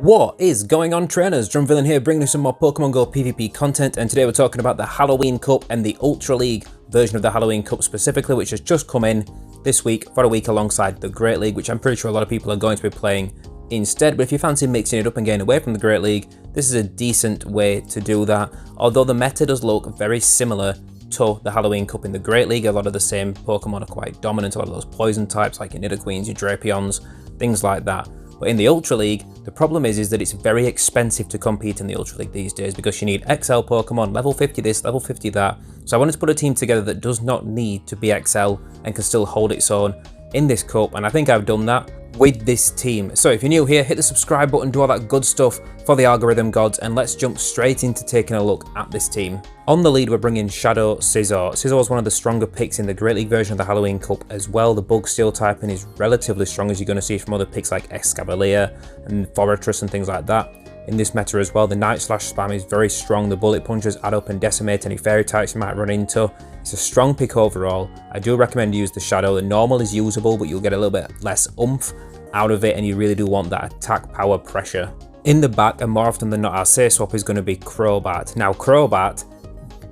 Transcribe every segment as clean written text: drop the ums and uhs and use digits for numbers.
What is going on, trainers? DrumVillain here, bringing you some more Pokemon Go PvP content, and today we're talking about the Halloween Cup and the Ultra League version of the Halloween Cup specifically, which has just come in this week for a week alongside the Great League, which I'm pretty sure a lot of people are going to be playing instead. But if you fancy mixing it up and getting away from the Great League, this is a decent way to do that. Although the meta does look very similar to the Halloween Cup in the Great League, a lot of the same Pokemon are quite dominant, a lot of those poison types like your Nidoqueens, your Drapions, things like that. But in the Ultra League, the problem is that it's very expensive to compete in the Ultra League these days because you need XL Pokemon, level 50 this, level 50 that. So I wanted to put a team together that does not need to be XL and can still hold its own in this cup, and I think I've done that with this team. So if you're new here, hit the subscribe button, do all that good stuff for the algorithm gods, and let's jump straight into taking a look at this team. On the lead, we're bringing Shadow Scizor. Scizor is one of the stronger picks in the Great League version of the Halloween Cup as well. The bug steel typing is relatively strong, as you're going to see from other picks like Escavalier and Forretress and things like that. In this meta as well, the Night Slash spam is very strong. The bullet punches add up and decimate any fairy types you might run into. It's a strong pick overall. I do recommend you use the Shadow. The normal is usable, but you'll get a little bit less oomph out of it, and you really do want that attack power pressure. In the back, and more often than not, our safe swap is going to be Crobat. Now, Crobat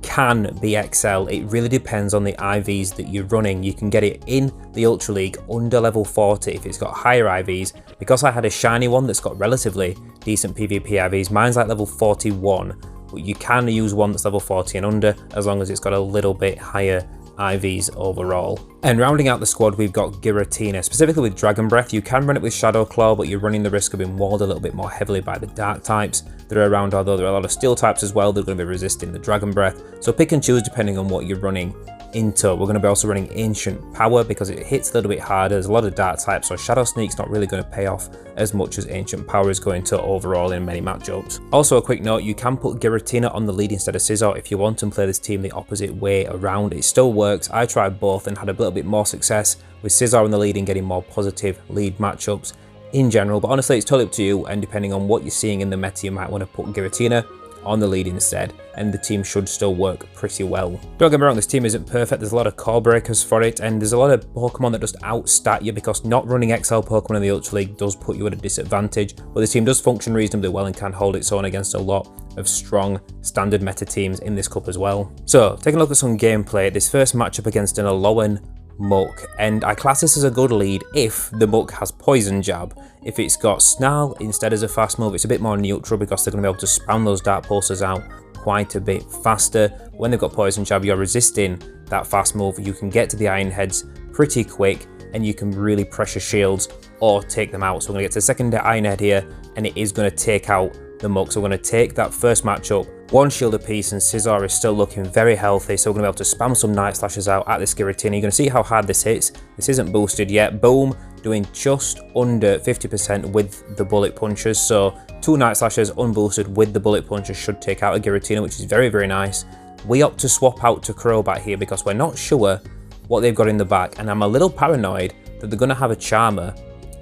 can be XL. It really depends on the IVs that you're running. You can get it in the Ultra League under level 40 if it's got higher IVs. Because I had a shiny one that's got relatively decent PvP IVs, mine's like level 41, but you can use one that's level 40 and under as long as it's got a little bit higher IVs overall. And rounding out the squad, we've got Giratina. Specifically with Dragon Breath, you can run it with Shadow Claw, but you're running the risk of being walled a little bit more heavily by the dark types that are around, although there are a lot of steel types as well that are going to be resisting the Dragon Breath. So pick and choose depending on what you're running into. We're going to be also running Ancient Power because it hits a little bit harder. There's a lot of dark types, so Shadow Sneak's not really going to pay off as much as Ancient Power is going to overall in many matchups. Also a quick note, you can put Giratina on the lead instead of Scizor if you want and play this team the opposite way around. It still works. I tried both and had a little bit more success with Scizor on the lead and getting more positive lead matchups in general, but honestly it's totally up to you, and depending on what you're seeing in the meta, you might want to put Giratina on the lead instead, and the team should still work pretty well. Don't get me wrong, this team isn't perfect. There's a lot of core breakers for it, and there's a lot of Pokemon that just outstat you because not running XL Pokemon in the Ultra League does put you at a disadvantage, but the team does function reasonably well and can hold its own against a lot of strong standard meta teams in this cup as well. So taking a look at some gameplay, this first matchup against an Alolan Muck, and I class this as a good lead if the Muck has Poison Jab. If it's got Snarl instead as a fast move, it's a bit more neutral because they're going to be able to spam those Dark Pulses out quite a bit faster. When they've got Poison Jab, you're resisting that fast move. You can get to the Iron Heads pretty quick, and you can really pressure shields or take them out. So we're going to get to the second Iron Head here, and it is going to take out the Muck. So we're going to take that first matchup, one shield apiece, and Scizor is still looking very healthy, so we're going to be able to spam some Night Slashes out at this Giratina. You're going to see how hard this hits. This isn't boosted yet. Boom, doing just under 50% with the Bullet Punches, so 2 Night Slashes unboosted with the Bullet Punches should take out a Giratina, which is very, very nice. We opt to swap out to Crobat here because we're not sure what they've got in the back, and I'm a little paranoid that they're going to have a Charmer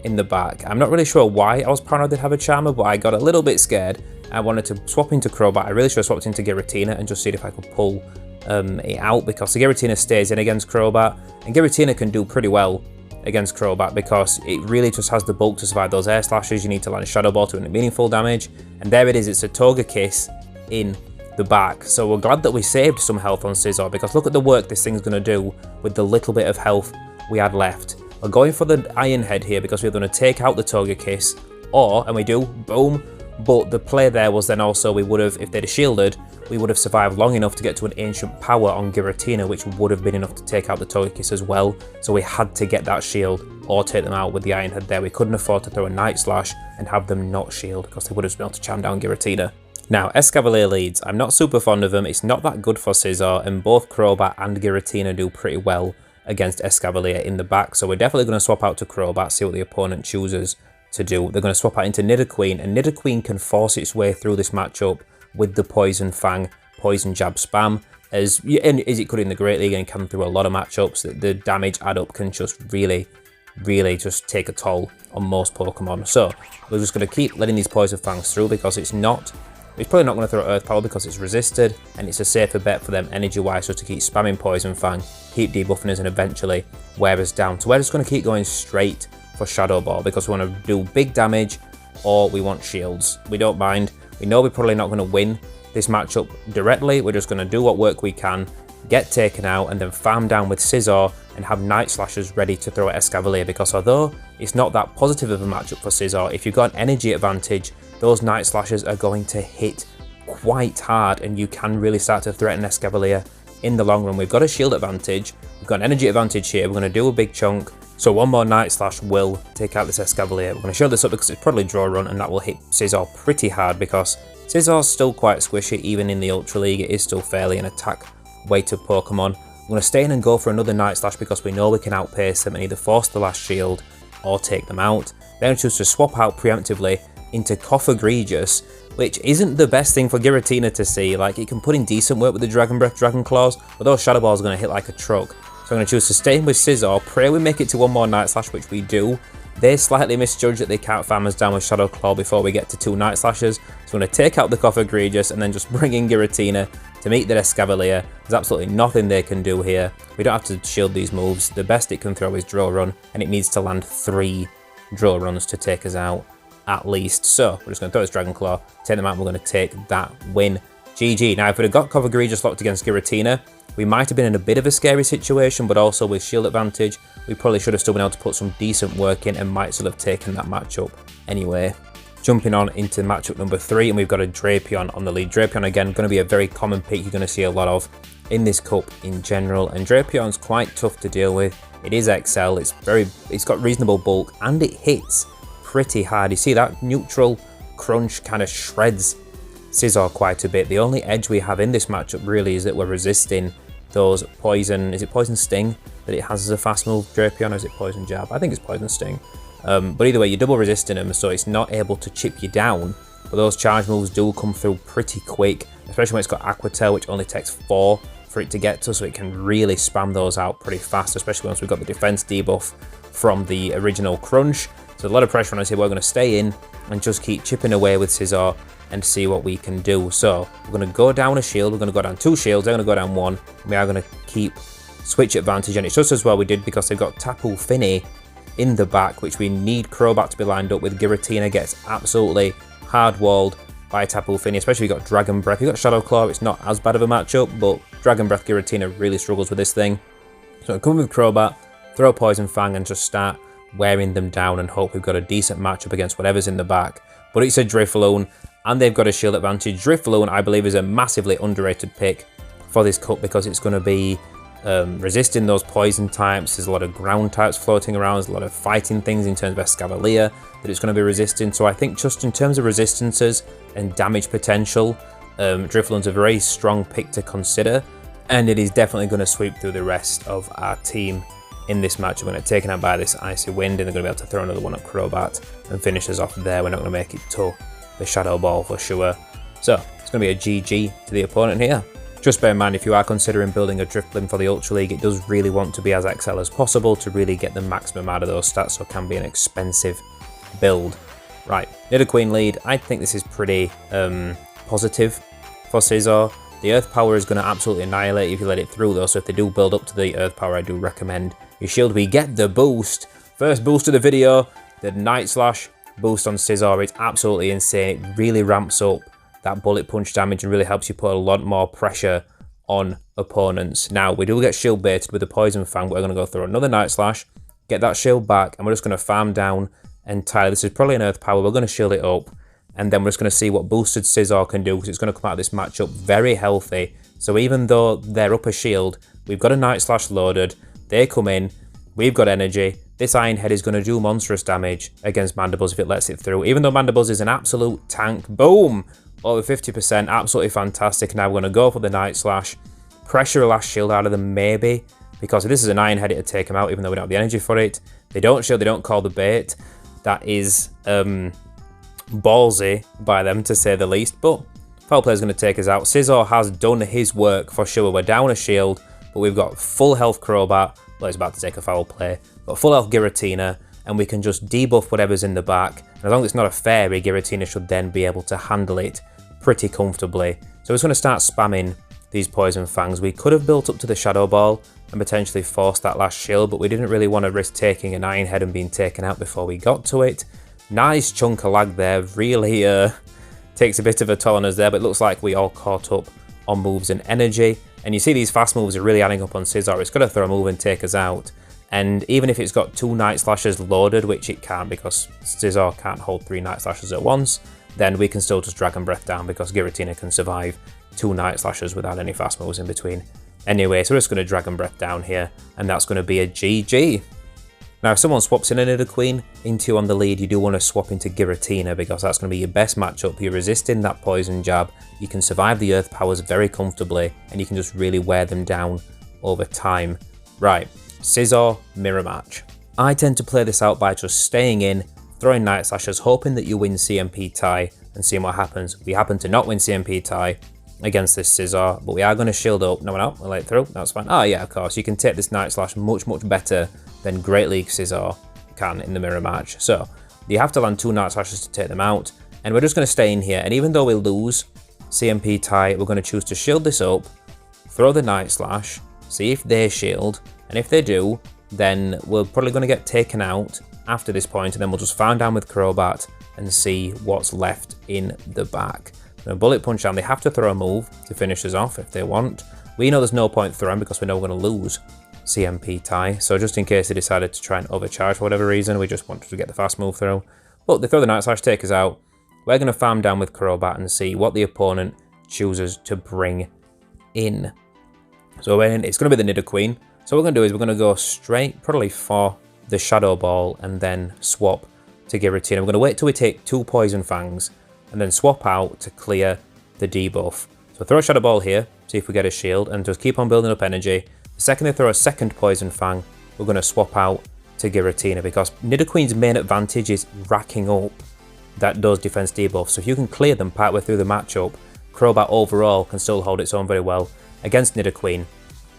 in the back. I'm not really sure why I was paranoid they'd have a Charmer, but I got a little bit scared. I wanted to swap into Crobat. I really should have swapped into Giratina and just see if I could pull it out, because the Giratina stays in against Crobat, and Giratina can do pretty well against Crobat because it really just has the bulk to survive those air slashes. You need to land a Shadow Ball to do meaningful damage, and there it is. It's a Togekiss in the back. So we're glad that we saved some health on Scizor, because look at the work this thing's going to do with the little bit of health we had left. We're going for the Iron Head here because we're going to take out the Togekiss, and we do, boom. But the play there was then also we would have, if they'd have shielded, we would have survived long enough to get to an Ancient Power on Giratina, which would have been enough to take out the Togekiss as well. So we had to get that shield or take them out with the Iron Head there. We couldn't afford to throw a Night Slash and have them not shield because they would have been able to charm down Giratina. Now, Escavalier leads. I'm not super fond of them. It's not that good for Scizor, and both Crobat and Giratina do pretty well against Escavalier in the back. So we're definitely going to swap out to Crobat, see what the opponent chooses to do. They're going to swap out into Nidoqueen, and Nidoqueen can force its way through this matchup with the Poison Fang, Poison Jab spam, as it could in the Great League and come through a lot of matchups. The damage add up can just really just take a toll on most Pokemon. So we're just going to keep letting these Poison Fangs through because it's probably not going to throw Earth Power because it's resisted, and it's a safer bet for them energy-wise, so to keep spamming Poison Fang, keep debuffing us, and eventually wear us down. So we're just going to keep going straight for Shadow Ball because we want to do big damage or we want shields. We don't mind. We know we're probably not going to win this matchup directly. We're just going to do what work we can, get taken out, and then farm down with Scizor and have Night Slashers ready to throw at Escavalier, because although it's not that positive of a matchup for Scizor, if you've got an energy advantage, those Night Slashers are going to hit quite hard and you can really start to threaten Escavalier in the long run. We've got a shield advantage, we've got an energy advantage here, we're going to do a big chunk, so one more Night Slash will take out this Escavalier. We're going to show this up because it's probably draw run and that will hit Scizor pretty hard, because Scizor's still quite squishy even in the Ultra League. It is still fairly an attack weighted Pokemon. We're going to stay in and go for another Night Slash because we know we can outpace them and either force the last shield or take them out. Then choose to swap out preemptively into Egregious, which isn't the best thing for Giratina to see. Like, it can put in decent work with the Dragon Breath, Dragon Claws, but those Shadow Balls are going to hit like a truck. So I'm going to choose to stay in with Scizor, pray we make it to one more Night Slash, which we do. They slightly misjudge that they can't farm us down with Shadow Claw before we get to 2 Night Slashes. So I'm going to take out the Egregious and then just bring in Giratina to meet the Escavalier. There's absolutely nothing they can do here. We don't have to shield these moves. The best it can throw is Draw Run, and it needs to land 3 Draw Runs to take us out at least. So we're just going to throw this Dragon Claw, take them out, and we're going to take that win. GG. Now, if we'd have got Egregious locked against Giratina, we might have been in a bit of a scary situation, but also with shield advantage, we probably should have still been able to put some decent work in and might still have taken that matchup anyway. Jumping on into matchup number 3, and we've got a Drapion on the lead. Drapion, again, going to be a very common pick you're going to see a lot of in this cup in general, and Drapion's quite tough to deal with. It is XL, it's got reasonable bulk, and it hits pretty hard. You see that neutral crunch kind of shreds Scizor quite a bit. The only edge we have in this matchup really is that we're resisting those poison, is it Poison Sting that it has as a fast move, Drapion, or is it Poison Jab? I think it's Poison Sting. But either way, you're double resisting them, so it's not able to chip you down, but those charge moves do come through pretty quick, especially when it's got Aqua Tail, which only takes 4 for it to get to, so it can really spam those out pretty fast, especially once we've got the defense debuff from the original Crunch. So a lot of pressure on us here. We're going to stay in and just keep chipping away with Scizor and see what we can do. So we're going to go down a shield, we're going to go down 2 shields, they're going to go down 1, and we are going to keep switch advantage, and it's just as well we did because they've got Tapu Fini in the back, which we need Crobat to be lined up with. Giratina gets absolutely hard-walled by Tapu Fini, especially if you've got Dragon Breath. You've got Shadow Claw, it's not as bad of a matchup, but Dragon Breath Giratina really struggles with this thing. So come with Crobat, throw Poison Fang, and just start wearing them down and hope we've got a decent matchup against whatever's in the back. But it's a Drifloon, and they've got a shield advantage. Drifloon, I believe, is a massively underrated pick for this cup because it's going to be resisting those poison types. There's a lot of ground types floating around, there's a lot of fighting things in terms of Escavalier that it's going to be resisting. So I think just in terms of resistances and damage potential, Drifloon's a very strong pick to consider, and it is definitely going to sweep through the rest of our team in this match. We're going to get taken out by this Icy Wind, and they're going to be able to throw another one at Crobat and finish us off there. We're not going to make it to the Shadow Ball for sure. So it's going to be a GG to the opponent here. Just bear in mind, if you are considering building a Drifloon for the Ultra League, it does really want to be as XL as possible to really get the maximum out of those stats, so it can be an expensive build. Right, Nidoqueen lead. I think this is pretty positive for Scizor. The Earth Power is going to absolutely annihilate if you let it through though, so if they do build up to the Earth Power, I do recommend your shield. We get the boost. First boost of the video, the Night Slash boost on Scizor. It's absolutely insane. It really ramps up that bullet punch damage and really helps you put a lot more pressure on opponents. Now, we do get shield baited with the Poison Fang, but we're going to go through another Night Slash, get that shield back, and we're just going to farm down entirely. This is probably an Earth Power. We're going to shield it up, and then we're just going to see what boosted Scizor can do, because it's going to come out of this matchup very healthy. So even though they're up a shield, we've got a Night Slash loaded, they come in, we've got energy. This Iron Head is going to do monstrous damage against Mandibles if it lets it through. Even though Mandibles is an absolute tank, boom! Over 50%, absolutely fantastic. Now we're going to go for the Night Slash, pressure a last shield out of them maybe, because if this is an Iron Head, it'll take them out even though we don't have the energy for it. They don't shield, they don't call the bait. That is ballsy by them, to say the least, but Foul Play is going to take us out. Scizor has done his work for sure. We're down a shield, but we've got full health Crobat. Well, he's about to take a Foul Play. Got full health Giratina, and we can just debuff whatever's in the back. And as long as it's not a fairy, Giratina should then be able to handle it pretty comfortably. So we're just going to start spamming these Poison Fangs. We could have built up to the Shadow Ball and potentially forced that last shield, but we didn't really want to risk taking an Iron Head and being taken out before we got to it. Nice chunk of lag there, really takes a bit of a toll on us there, but it looks like we all caught up on moves and energy. And you see these fast moves are really adding up on Scizor. It's going to throw a move and take us out. And even if it's got 2 Night Slashes loaded, which it can't because Scizor can't hold 3 Night Slashes at once, then we can still just Dragon Breath down because Giratina can survive 2 Night Slashes without any fast moves in between. Anyway, so we're just going to Dragon Breath down here, and that's going to be a GG. Now, if someone swaps in a Nidoqueen into on the lead, you do want to swap into Giratina because that's going to be your best matchup. You're resisting that poison jab, you can survive the earth powers very comfortably, and you can just really wear them down over time. Right, Scizor mirror match. I tend to play this out by just staying in, throwing Night Slashes, hoping that you win CMP tie and seeing what happens. We happen to not win CMP tie against this Scizor, but we are going to shield up. No, we're not. We'll let it through. That's fine. Oh yeah, of course. You can take this Night Slash much better than Great League Scizor can in the mirror match. So you have to land 2 Night Slashes to take them out, and we're just going to stay in here. And even though we lose CMP tie, we're going to choose to shield this up, throw the Night Slash, see if they shield, and if they do, then we're probably going to get taken out after this point, and then we'll just farm down with Crobat and see what's left in the back. Now, Bullet Punch down, they have to throw a move to finish us off if they want. We know there's no point throwing because we know we're going to lose CMP tie, so just in case they decided to try and overcharge for whatever reason, we just wanted to get the fast move through. But they throw the Night Slash, take us out. We're going to farm down with Crobat and see what the opponent chooses to bring in. So it's going to be the Nidoqueen. So what we're going to do is we're going to go straight probably for the Shadow Ball and then swap to Giratina. We're going to wait till we take 2 Poison Fangs and then swap out to clear the debuff. So throw a Shadow Ball here, see if we get a shield, and just keep on building up energy. The second they throw a second Poison Fang, we're going to swap out to Giratina because Nidoqueen's main advantage is racking up those defense debuffs. So if you can clear them partway through the matchup, Crobat overall can still hold its own very well against Nidoqueen.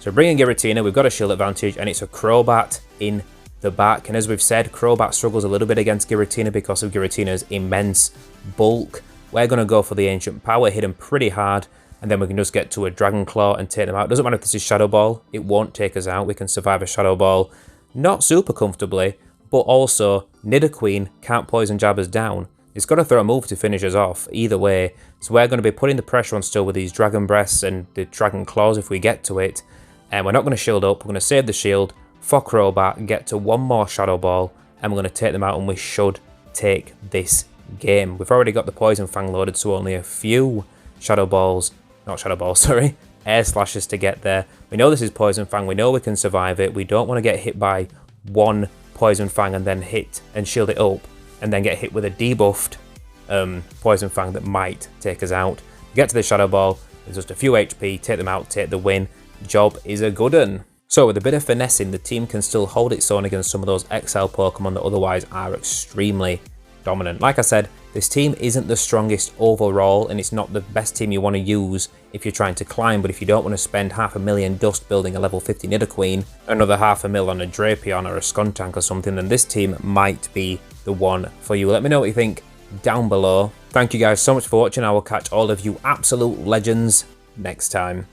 So bringing Giratina, we've got a shield advantage, and it's a Crobat in the back. And as we've said, Crobat struggles a little bit against Giratina because of Giratina's immense bulk. We're going to go for the Ancient Power, hit them pretty hard, and then we can just get to a Dragon Claw and take them out. Doesn't matter if this is Shadow Ball, it won't take us out. We can survive a Shadow Ball not super comfortably, but also Nidoqueen can't Poison Jab us down. It's got to throw a move to finish us off either way. So we're going to be putting the pressure on still with these Dragon Breaths and the Dragon Claws if we get to it. And we're not going to shield up, we're going to save the shield for Crobat, get to 1 more Shadow Ball, and we're going to take them out, and we should take this game. We've already got the Poison Fang loaded, so only a few Air Slashes to get there. We know this is Poison Fang, we know we can survive it. We don't want to get hit by 1 Poison Fang and then hit and shield it up, and then get hit with a debuffed Poison Fang that might take us out. Get to the Shadow Ball, there's just a few HP, take them out, take the win. Job is a good one. So with a bit of finessing, the team can still hold its own against some of those XL Pokemon that otherwise are extremely dominant. Like I said, this team isn't the strongest overall, and it's not the best team you want to use if you're trying to climb, but if you don't want to spend $500,000 dust building a level 50 Nidoqueen, another $500,000 on a Drapion or a Skuntank or something, then this team might be the one for you. Let me know what you think down below. Thank you guys so much for watching. I will catch all of you absolute legends next time.